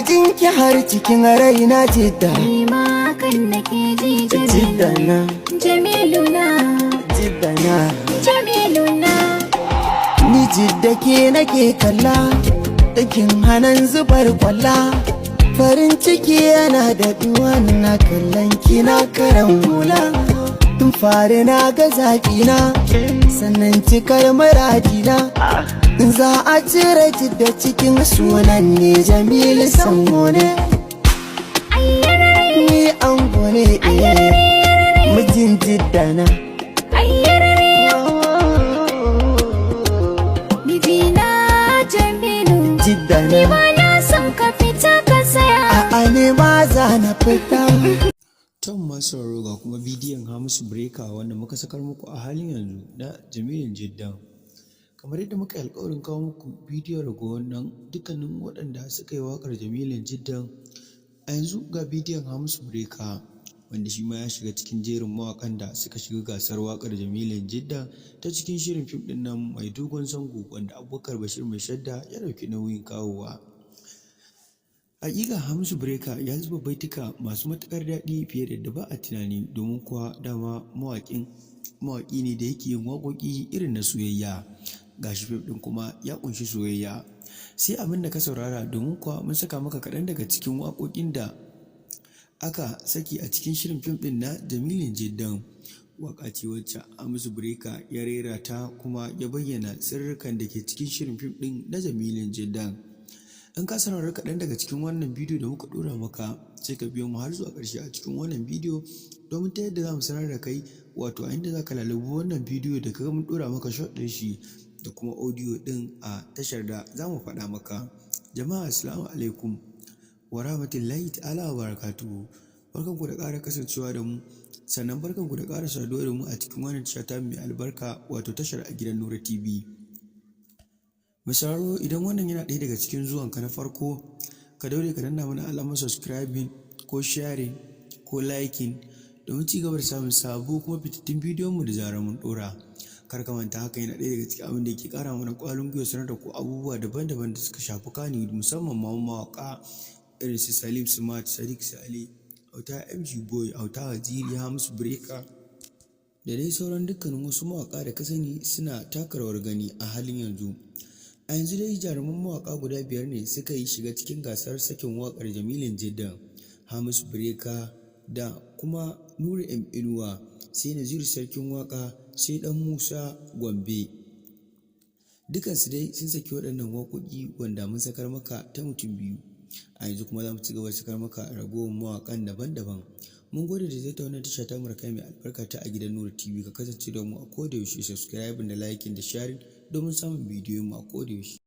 jin ki har cikin raina jidda. Ni ma kan nake ji Jiddana, Jamiluna, jiddana. Jamiluna. Ni jidda ke nake kalla, dakin hanan zubar kwalla. Farin ciki yana da duwan na kallon ki na karan hula. Tun fari na ga zaƙina, sannan cikar muradina. Za a cire jidda cikin sunan ne Jamilu Sambo ne. Ni ango ne mijin jiddana. Mijina Jamilu, Jiddana. ni ma na son ka fita ka saya. A'a ne ma za na fita. Tom masu sauraro ga kuma bidiyon Hamisu Breaker wanda muka sakar muku a halin yanzu na Jamilun Jiddan. Kamar yadda muka yi alƙawarin kawo muku bidiyon ragowar nan dukkanin waɗanda suka yi waƙar Jamilun Jiddan, a yanzu ga bidiyon Hamisu Breaker wanda shi ma ya shiga cikin jerin mawaƙan da suka shiga gasar waƙar Jamilun Jiddan ta cikin shirin fim ɗin nan mai dogon zango wanda Abubakar Bashir Mai Shadda ya ɗauki nauyin kawowa. Hakika Hamisu Breaker ya zuba baituka masu matuƙar daɗi fiye da yadda ba a tunani, domin kuwa dama mawaƙi ne da yake yin waƙoƙi irin na soyayya. Gashi fim ɗin kuma ya ƙunshi soyayya. Sai abin da ka saurara, domin kuwa mun saka maka kaɗan daga cikin waƙoƙin da aka saki a cikin shirin fim ɗin na Jamilun Jiddan. Waƙa ce wacce Hamisu Breaker ya rera ta kuma ya bayyana sirrikan da ke cikin shirin fim ɗin na Jamilun Jiddan. In ka saurari kaɗan daga cikin wannan bidiyo da muka ɗora maka, sai ka biyo mu har zuwa ƙarshe a cikin wannan bidiyo domin ta yadda za mu sanar da kai, wato a inda za ka lalubi wannan bidiyo da ka ga mun ɗora maka shot ɗin shi da kuma audio ɗin a tashar da za mu faɗa maka. Jama'a assalamu alaikum wa rahmatullahi ta'ala wa barakatuhu. Barkanku da ƙara kasancewa da mu, sannan barkanku da ƙara saduwa da mu a cikin wannan tasha ta mai albarka, wato tashar A Gidan Nura TV. Misaro, idan wannan yana ɗaya daga cikin zuwanka na farko, ka daure ka danna mana alamar subscribing ko sharing ko liking domin ci gaba da samun sabo kuma fitattun bidiyon mu da zarar mun ɗora. Kar ka manta, haka yana ɗaya daga cikin abin da yake ƙara mana ƙwarin gwiwa sanar da ku abubuwa daban-daban da suka shafi Kani, musamman ma mawaƙa irin su Salim Smart, Sadiq Saleh, Auta MG Boy, Auta Waziri, Hamisu Breaker da dai sauran dukkanin wasu mawaƙa da ka sani suna taka rawar gani a halin yanzu. A yanzu dai jaruman mawaƙa guda 5 ne suka yi shiga cikin gasar sakin waƙar Jamilun Jiddan, Hamisu Breaker da kuma Nura M Inuwa, sai Naziru Sarkin Waƙa, sai Dan Musa Gombe. Dukansu dai sun saki waɗannan waƙoƙi wanda mun sakar maka ta mutum 2. A yanzu kuma za mu ci gaba da sakar maka ragowar mawaƙan daban-daban. Mun gode da zai ta wannan tasha ta Amurka mai albarka ta A Gidan Nura TV. Ka kasance da mu a koda yaushe, subscribe da liking da sharing domin samun bidiyon mu a koda yaushe.